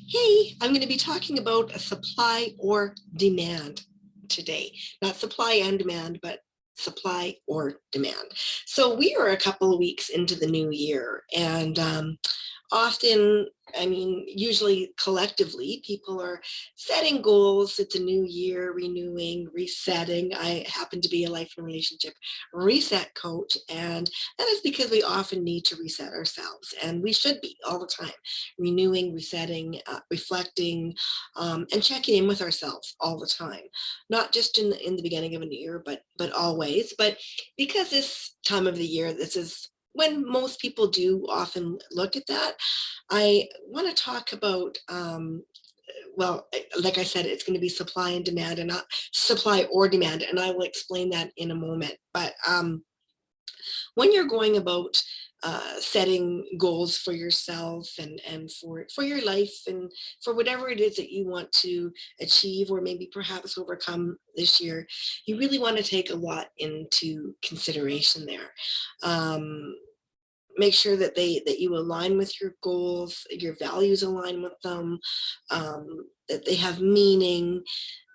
Hey, I'm going to be talking about a supply or demand today. Not supply and demand, but supply or demand. So we are a couple of weeks into the new year, and often, I mean, usually collectively, people are setting goals. It's a new year, renewing, resetting. I happen to be a life and relationship reset coach, and that is because we often need to reset ourselves, and we should be all the time renewing, resetting, reflecting, and checking in with ourselves all the time. Not just in the beginning of a new year, but always. But because this time of the year, this is when most people do often look at that. I want to talk about, well, like I said, it's going to be supply and demand and not supply or demand. And I will explain that in a moment. But when you're going about setting goals for yourself and for your life and for whatever it is that you want to achieve or maybe perhaps overcome this year, you really want to take a lot into consideration there. Um, Make sure that you align with your goals, your values align with them, that they have meaning,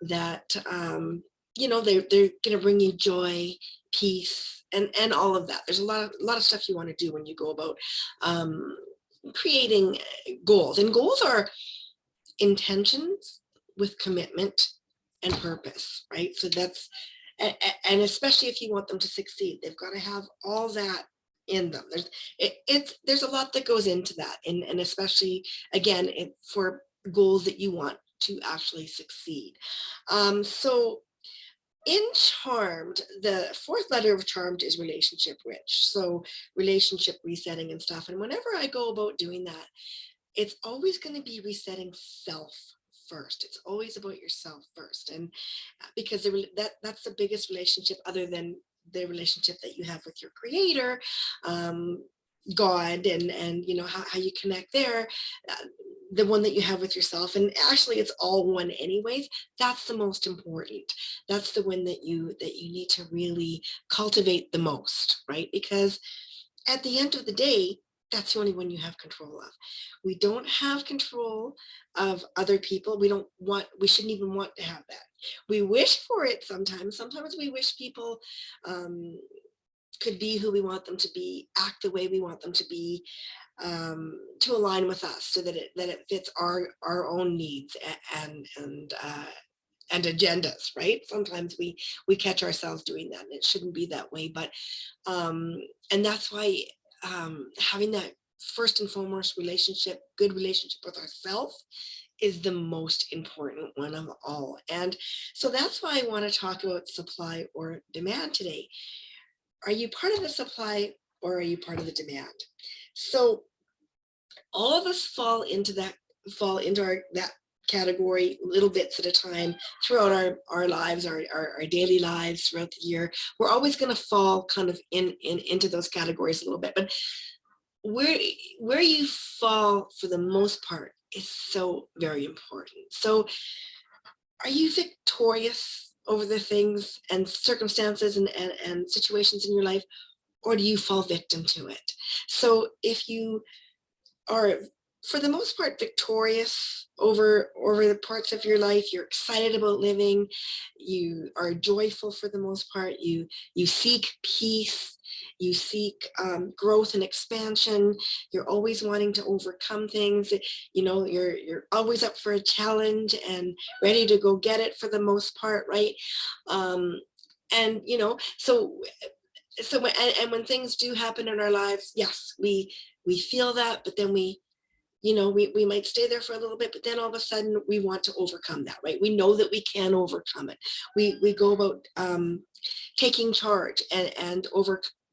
that they're going to bring you joy, peace, and all of that. There's a lot of stuff you want to do when you go about um, creating goals, and goals are intentions with commitment and purpose, right? So that's and especially if you want them to succeed, they've got to have all that in them. There's a lot that goes into that, and especially again for goals that you want to actually succeed. So in Charmed, the fourth letter of Charmed is relationship rich. So relationship resetting and stuff. And whenever I go about doing that, it's always going to be resetting self first. It's always about yourself first, and because that's the biggest relationship other than the relationship that you have with your creator, um, God, and how you connect there. uh, the one that you have with yourself, and actually it's all one anyways. That's the most important. That's the one that you need to really cultivate the most, right? Because at the end of the day, that's the only one you have control of. We don't have control of other people. We shouldn't even want to have that. We wish for it sometimes. Sometimes we wish people um, could be who we want them to be, act the way we want them to be, to align with us, so that it fits our own needs and agendas, right? Sometimes we catch ourselves doing that, and it shouldn't be that way. But um, and that's why having that first and foremost good relationship with ourselves is the most important one of all. And so that's why I want to talk about supply or demand today. Are you part of the supply or are you part of the demand? So all of us fall into that category little bits at a time throughout our lives, our daily lives throughout the year. We're always going to fall kind of into those categories a little bit, but where where you fall for the most part is so very important. So are you victorious over the things and circumstances and situations in your life, or do you fall victim to it? So if you are for the most part victorious over the parts of your life, you're excited about living, you are joyful for the most part, you seek peace, you seek growth and expansion, you're always wanting to overcome things, you're always up for a challenge and ready to go get it for the most part, right? And and when things do happen in our lives, yes, we feel that, but then we might stay there for a little bit, but then all of a sudden we want to overcome that, right? We know that we can overcome it. We go about taking charge and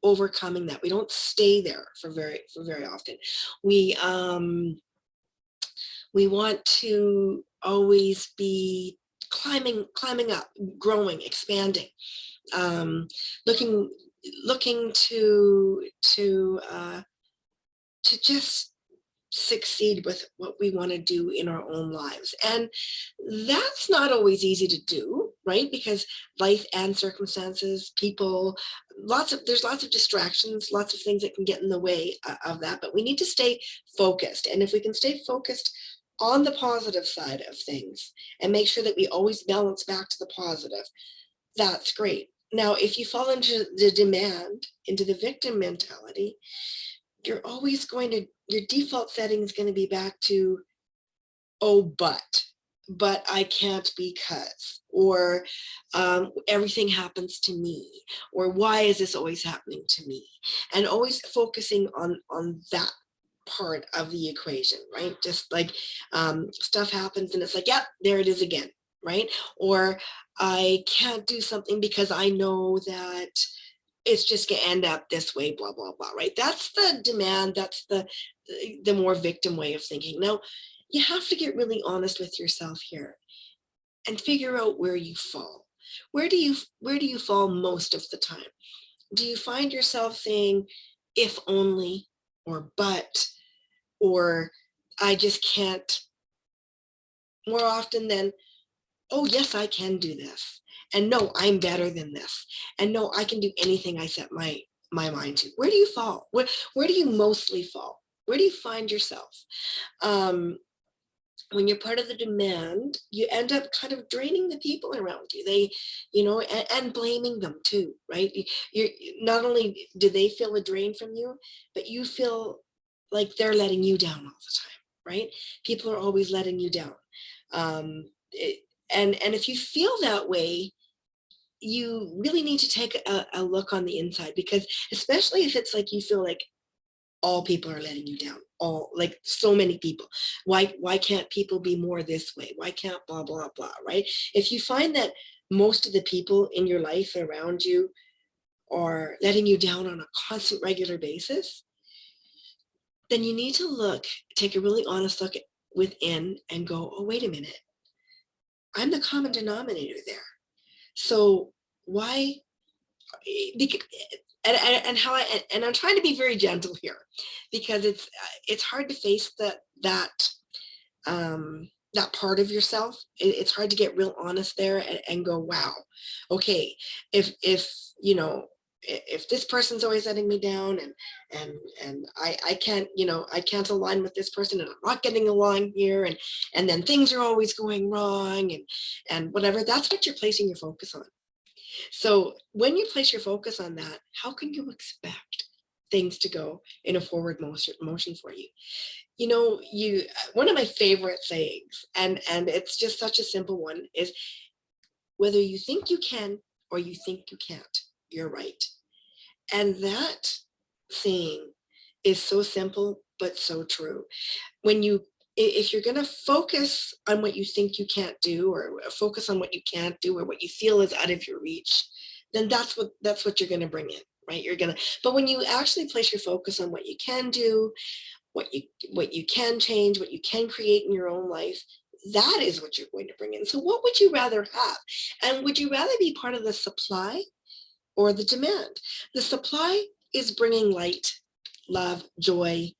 overcoming that. We don't stay there for very often. We um we want to always be climbing up, growing, expanding, um looking looking to just succeed with what we want to do in our own lives. And that's not always easy to do, right? Because life and circumstances, people, there's lots of distractions, lots of things that can get in the way of that, but we need to stay focused. And if we can stay focused on the positive side of things and make sure that we always balance back to the positive, that's great. Now, if you fall into the demand, into the victim mentality, you're always going to, your default setting is going to be back to, oh, but I can't because, or everything happens to me, or why is this always happening to me? And always focusing on that part of the equation, right? Just like stuff happens and it's like, yep, there it is again, right? Or I can't do something because I know that it's just gonna end up this way, blah, blah, blah, right? That's the demand, that's the more victim way of thinking. Now, you have to get really honest with yourself here and figure out where you fall. Where do you fall most of the time? Do you find yourself saying, if only, or but, or I just can't, more often than, oh, yes, I can do this. And no, I'm better than this. And no, I can do anything I set my mind to. Where do you fall? Where do you mostly fall? Where do you find yourself? When you're part of the demand, you end up kind of draining the people around you. They, and blaming them too, right? You're not only do they feel a drain from you, but you feel like they're letting you down all the time, right? People are always letting you down. And if you feel that way, you really need to take a look on the inside, because especially if it's like you feel like all people are letting you down, all, like, so many people, why can't people be more this way, why can't blah blah blah, right? If you find that most of the people in your life around you are letting you down on a constant, regular basis, then you need to take a really honest look within and go, oh, wait a minute, I'm the common denominator there. So why, and how and I'm trying to be very gentle here, because it's hard to face that part of yourself. It's hard to get real honest there and go, wow, okay, if if this person's always letting me down, and I can't, I can't align with this person, and I'm not getting along here, and then things are always going wrong, and whatever, that's what you're placing your focus on. So when you place your focus on that, how can you expect things to go in a forward motion for you? One of my favorite sayings, and it's just such a simple one, is whether you think you can or you think you can't, you're right. And that saying is so simple, but so true. If you're going to focus on what you think you can't do, or focus on what you can't do, or what you feel is out of your reach, then that's what you're going to bring in, right? But when you actually place your focus on what you can do, what you can change, what you can create in your own life, that is what you're going to bring in. So what would you rather have? And would you rather be part of the supply or the demand? The supply is bringing light, love, joy,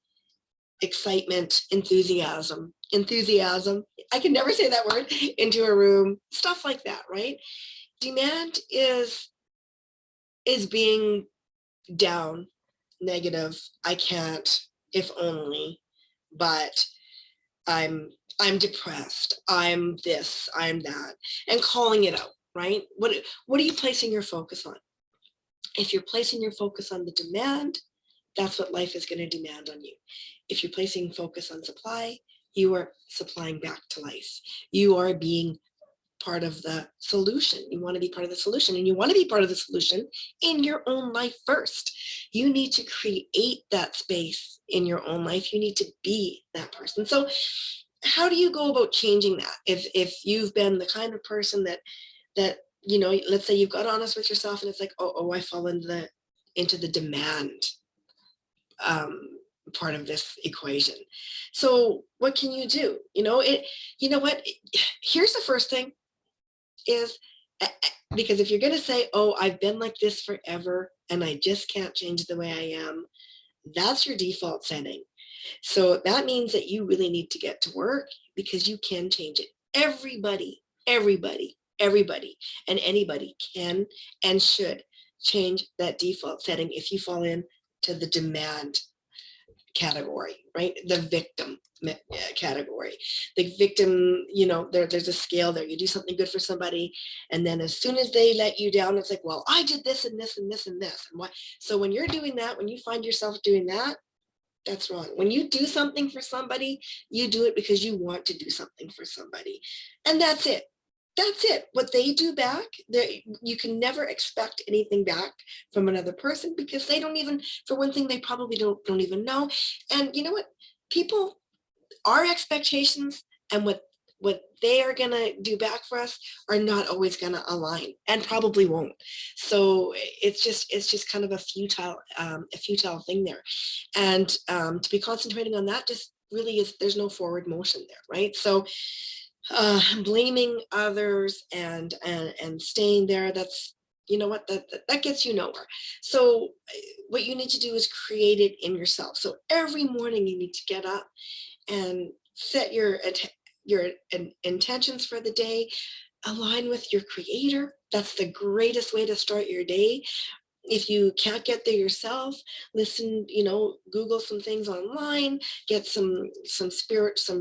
excitement, enthusiasm, I can never say that word, into a room, stuff like that, right? Demand is being down, negative, I can't, if only, but I'm depressed, I'm this, I'm that, and calling it out, right? What are you placing your focus on? If you're placing your focus on the demand, that's what life is going to demand on you. If you're placing focus on supply, you are supplying back to life. You are being part of the solution. You want to be part of the solution, and you want to be part of the solution in your own life first. You need to create that space in your own life. You need to be that person. So how do you go about changing that? If you've been the kind of person that let's say you've got honest with yourself, and it's like, oh, I fall into the demand part of this equation. So what can you do? Here's the first thing is, because if you're going to say, oh, I've been like this forever and I just can't change the way I am, that's your default setting. So that means that you really need to get to work, because you can change it. Everybody, and anybody can and should change that default setting if you fall into the demand category, right? The victim category. The victim, you know, there's a scale there. You do something good for somebody, and then as soon as they let you down, it's like, well, I did this and this and this and this. And what? So when you're doing that, when you find yourself doing that, that's wrong. When you do something for somebody, you do it because you want to do something for somebody. And that's it. That's it. What they do back, you can never expect anything back from another person because they don't even, for one thing, they probably don't even know. And you know what? People, our expectations and what they are going to do back for us are not always going to align and probably won't. So it's just kind of a futile thing there. And to be concentrating on that just really is, there's no forward motion there, right? So blaming others and staying there, that's, you know what, that gets you nowhere. So what you need to do is create it in yourself. So every morning you need to get up and set your intentions for the day, align with your creator. That's the greatest way to start your day. If you can't get there yourself, listen, you know, Google some things online, get some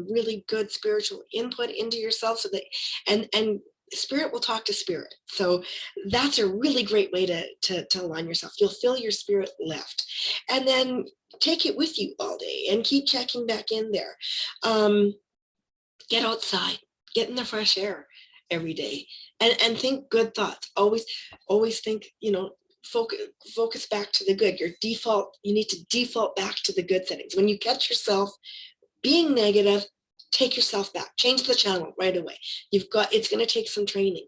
really good spiritual input into yourself so that, and spirit will talk to spirit. So that's a really great way to align yourself. You'll feel your spirit lift, and then take it with you all day and keep checking back in there. Get outside, get in the fresh air every day, and think good thoughts. Always think, you know, focus back to the good. You need to default back to the good settings. When you catch yourself being negative, take yourself back, change the channel right away. It's going to take some training.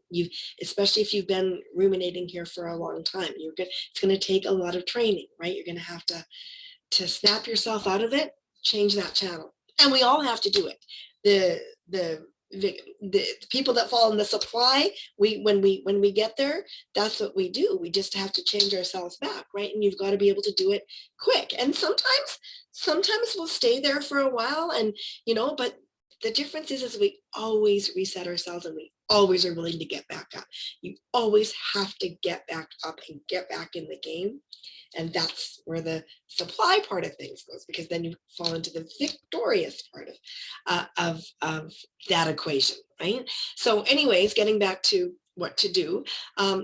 Especially if you've been ruminating here for a long time, it's going to take a lot of training, right? You're going to have to snap yourself out of it, change that channel. And we all have to do it. The people that fall in the supply, when we get there, that's what we do. We just have to change ourselves back, right? And you've got to be able to do it quick. And sometimes we'll stay there for a while, and you know, but the difference is we always reset ourselves, and we always are willing to get back up. You always have to get back up and get back in the game. And that's where the supply part of things goes, because then you fall into the victorious part of that equation, right? So anyways, getting back to what to do,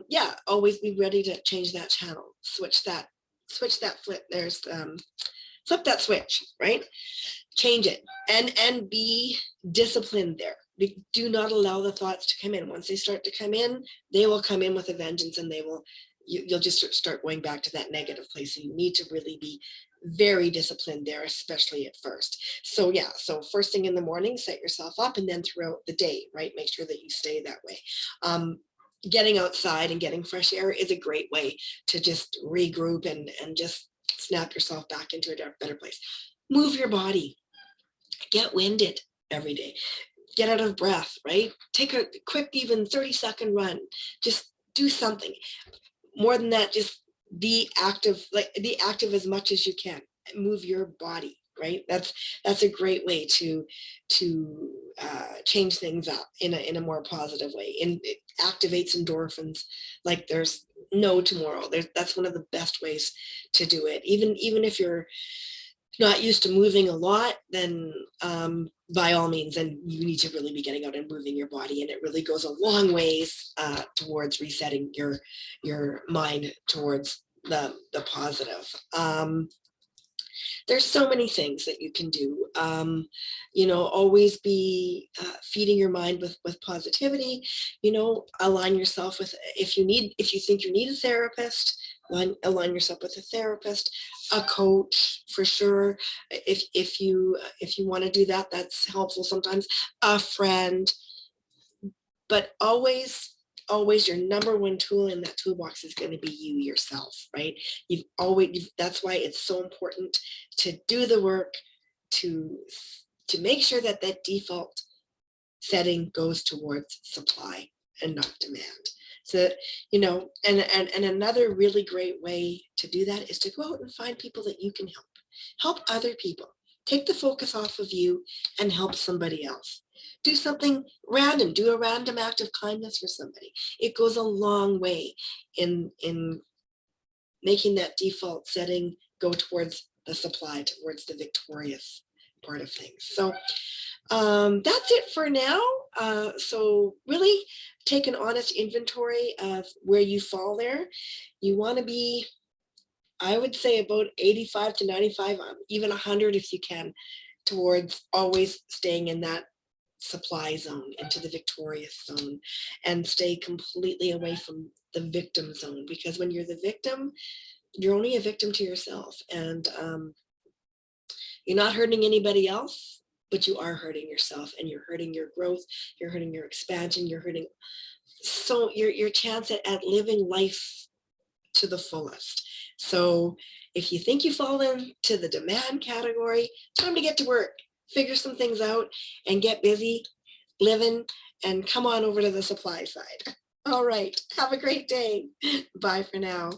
yeah, always be ready to change that channel, switch that flip. Flip that switch, right? Change it, and be disciplined there. Do not allow the thoughts to come in. Once they start to come in, they will come in with a vengeance, and you'll just start going back to that negative place. So you need to really be very disciplined there, especially at first. So yeah, so first thing in the morning, set yourself up, and then throughout the day, right? Make sure that you stay that way. Getting outside and getting fresh air is a great way to just regroup and just snap yourself back into a better place. Move your body. Get winded every day. Get out of breath, right? Take a quick, even 30-second run. Just do something. More than that, just be active as much as you can. Move your body, right? That's a great way to change things up in a more positive way. And it activates endorphins like there's no tomorrow. That's one of the best ways to do it. Even if you're not used to moving a lot, then by all means, then you need to really be getting out and moving your body, and it really goes a long ways towards resetting your mind towards the positive. There's so many things that you can do. You know, always be feeding your mind with positivity. You know, align yourself with, if you think you need a therapist, align yourself with a therapist, a coach for sure. If you want to do that, that's helpful sometimes. A friend, but always your number one tool in that toolbox is going to be you yourself, right? That's why it's so important to do the work to make sure that default setting goes towards supply and not demand. So, you know, and another really great way to do that is to go out and find people that you can help other people. Take the focus off of you and help somebody else. Do something random. Do a random act of kindness for somebody. It goes a long way in making that default setting go towards the supply, towards the victorious part of things. So that's it for now. So really take an honest inventory of where you fall there. You want to be, I would say, about 85 to 95, even 100 if you can, towards always staying in that supply zone, into the victorious zone, and stay completely away from the victim zone, because when you're the victim, you're only a victim to yourself, and you're not hurting anybody else, but you are hurting yourself, and you're hurting your growth, you're hurting your expansion, you're hurting so your chance at living life to the fullest. So if you think you fall into the demand category, time to get to work, figure some things out, and get busy living, and come on over to the supply side. All right, have a great day. Bye for now.